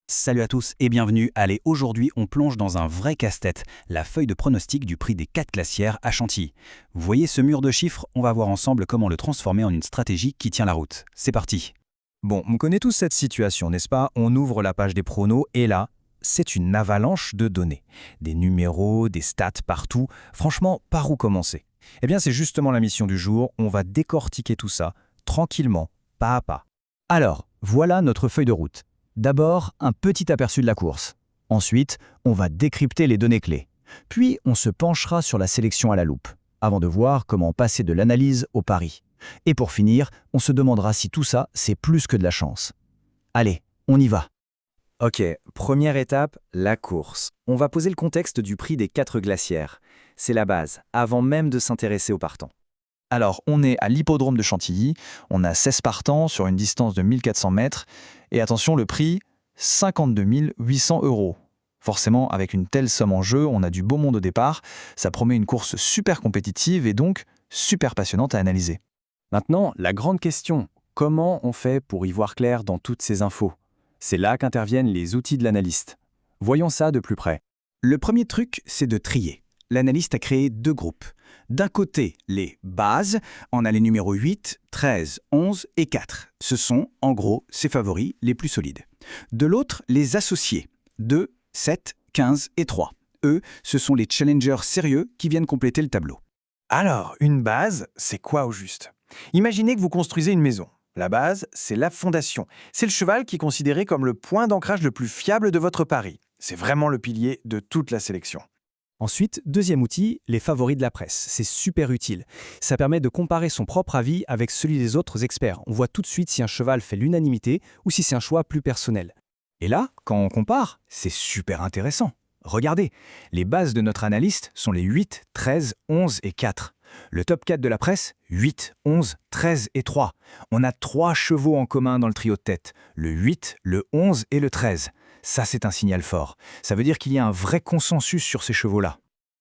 Salut à tous et bienvenue. Allez, aujourd'hui on plonge dans un vrai casse-tête, la feuille de pronostic du prix des 4 glacières à Chantilly. Vous voyez ce mur de chiffres? On va voir ensemble comment le transformer en une stratégie qui tient la route. C'est parti. Bon, on connaît tous cette situation, n'est-ce pas? On ouvre la page des pronos et là, c'est une avalanche de données. Des numéros, des stats partout. Franchement, par où commencer? Eh bien, c'est justement la mission du jour. On va décortiquer tout ça, tranquillement, pas à pas. Alors, voilà notre feuille de route. D'abord, un petit aperçu de la course. Ensuite, on va décrypter les données clés. Puis, on se penchera sur la sélection à la loupe, avant de voir comment passer de l'analyse au pari. Et pour finir, on se demandera si tout ça, c'est plus que de la chance. Allez, on y va. Ok, première étape, la course. On va poser le contexte du prix des 4 glacières. C'est la base, avant même de s'intéresser aux partants. Alors, on est à l'hippodrome de Chantilly, on a 16 partants sur une distance de 1400 mètres, et attention, le prix, 52 800 €. Forcément, avec une telle somme en jeu, on a du beau monde au départ, ça promet une course super compétitive et donc super passionnante à analyser. Maintenant, la grande question, comment on fait pour y voir clair dans toutes ces infos? C'est là qu'interviennent les outils de l'analyste. Voyons ça de plus près. Le premier truc, c'est de trier. L'analyste a créé deux groupes. D'un côté, les bases, on a les numéros 8, 13, 11 et 4. Ce sont, en gros, ses favoris les plus solides. De l'autre, les associés, 2, 7, 15 et 3. Eux, ce sont les challengers sérieux qui viennent compléter le tableau. Alors, une base, c'est quoi au juste? Imaginez que vous construisez une maison. La base, c'est la fondation. C'est le cheval qui est considéré comme le point d'ancrage le plus fiable de votre pari. C'est vraiment le pilier de toute la sélection. Ensuite, deuxième outil, les favoris de la presse. C'est super utile. Ça permet de comparer son propre avis avec celui des autres experts. On voit tout de suite si un cheval fait l'unanimité ou si c'est un choix plus personnel. Et là, quand on compare, c'est super intéressant. Regardez, les bases de notre analyste sont les 8, 13, 11 et 4. Le top 4 de la presse, 8, 11, 13 et 3. On a 3 chevaux en commun dans le trio de tête, le 8, le 11 et le 13. Ça, c'est un signal fort. Ça veut dire qu'il y a un vrai consensus sur ces chevaux-là.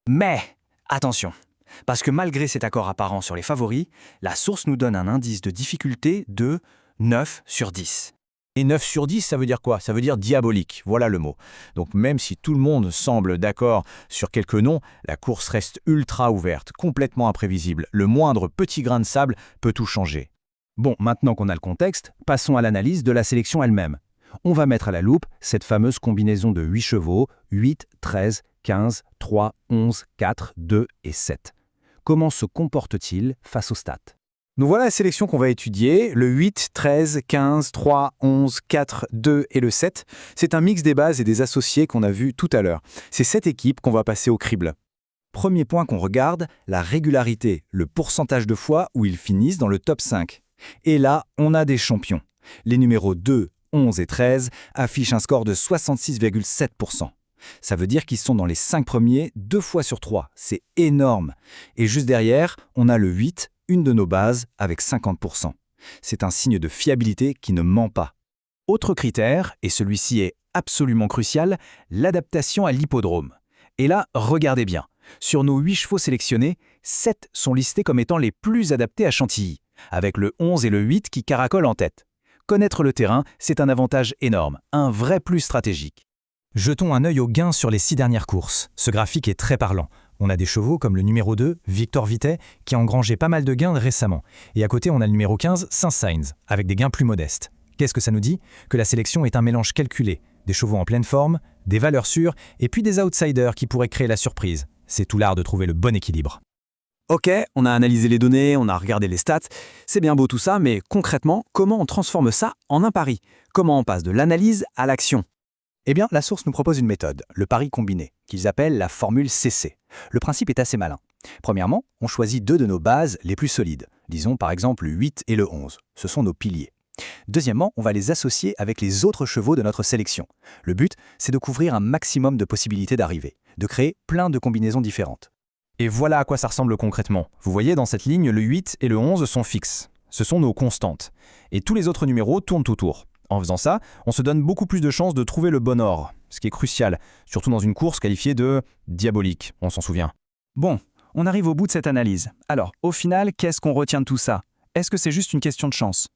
Mais, attention, parce que malgré cet accord apparent sur les favoris, la source nous donne un indice de difficulté de 9 sur 10. Et 9 sur 10, ça veut dire quoi? Ça veut dire diabolique, voilà le mot. Donc même si tout le monde semble d'accord sur quelques noms, la course reste ultra ouverte, complètement imprévisible. Le moindre petit grain de sable peut tout changer. Bon, maintenant qu'on a le contexte, passons à l'analyse de la sélection elle-même. On va mettre à la loupe cette fameuse combinaison de 8 chevaux, 8, 13, 15, 3, 11, 4, 2 et 7. Comment se comporte-t-il face aux stats? Nous voilà la sélection qu'on va étudier, le 8, 13, 15, 3, 11, 4, 2 et le 7. C'est un mix des bases et des associés qu'on a vu tout à l'heure. C'est cette équipe qu'on va passer au crible. Premier point qu'on regarde, la régularité, le pourcentage de fois où ils finissent dans le top 5. Et là, on a des champions. Les numéros 2, 11 et 13 affichent un score de 66,7%. Ça veut dire qu'ils sont dans les 5 premiers 2 fois sur 3. C'est énorme. Et juste derrière, on a le 8, une de nos bases, avec 50%. C'est un signe de fiabilité qui ne ment pas. Autre critère, et celui-ci est absolument crucial, l'adaptation à l'hippodrome. Et là, regardez bien. Sur nos 8 chevaux sélectionnés, 7 sont listés comme étant les plus adaptés à Chantilly, avec le 11 et le 8 qui caracolent en tête. Connaître le terrain, c'est un avantage énorme, un vrai plus stratégique. Jetons un œil au gain sur les 6 dernières courses. Ce graphique est très parlant. On a des chevaux comme le numéro 2, Victor Vitet, qui a engrangé pas mal de gains récemment. Et à côté, on a le numéro 15, Saint-Saëns, avec des gains plus modestes. Qu'est-ce que ça nous dit? Que la sélection est un mélange calculé. Des chevaux en pleine forme, des valeurs sûres, et puis des outsiders qui pourraient créer la surprise. C'est tout l'art de trouver le bon équilibre. Ok, on a analysé les données, on a regardé les stats, c'est bien beau tout ça, mais concrètement, comment on transforme ça en un pari? Comment on passe de l'analyse à l'action? Eh bien, la source nous propose une méthode, le pari combiné, qu'ils appellent la formule CC. Le principe est assez malin. Premièrement, on choisit 2 de nos bases les plus solides, disons par exemple le 8 et le 11. Ce sont nos piliers. Deuxièmement, on va les associer avec les autres chevaux de notre sélection. Le but, c'est de couvrir un maximum de possibilités d'arrivée, de créer plein de combinaisons différentes. Et voilà à quoi ça ressemble concrètement. Vous voyez, dans cette ligne, le 8 et le 11 sont fixes. Ce sont nos constantes. Et tous les autres numéros tournent autour. En faisant ça, on se donne beaucoup plus de chances de trouver le bon ordre, ce qui est crucial, surtout dans une course qualifiée de diabolique, on s'en souvient. Bon, on arrive au bout de cette analyse. Alors, au final, qu'est-ce qu'on retient de tout ça? Est-ce que c'est juste une question de chance?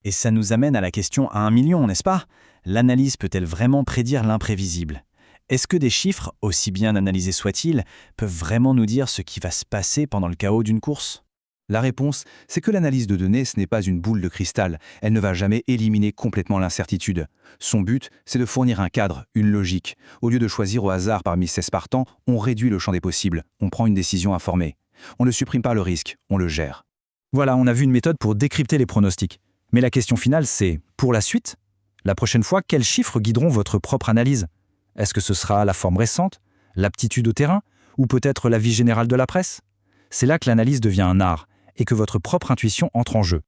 Et ça nous amène à la question à 1 million, n'est-ce pas? L'analyse peut-elle vraiment prédire l'imprévisible? Est-ce que des chiffres, aussi bien analysés soient-ils, peuvent vraiment nous dire ce qui va se passer pendant le chaos d'une course? La réponse, c'est que l'analyse de données, ce n'est pas une boule de cristal. Elle ne va jamais éliminer complètement l'incertitude. Son but, c'est de fournir un cadre, une logique. Au lieu de choisir au hasard parmi 16 partants, on réduit le champ des possibles. On prend une décision informée. On ne supprime pas le risque, on le gère. Voilà, on a vu une méthode pour décrypter les pronostics. Mais la question finale, c'est pour la suite? La prochaine fois, quels chiffres guideront votre propre analyse? Est-ce que ce sera la forme récente, l'aptitude au terrain, ou peut-être l'avis général de la presse? C'est là que l'analyse devient un art et que votre propre intuition entre en jeu.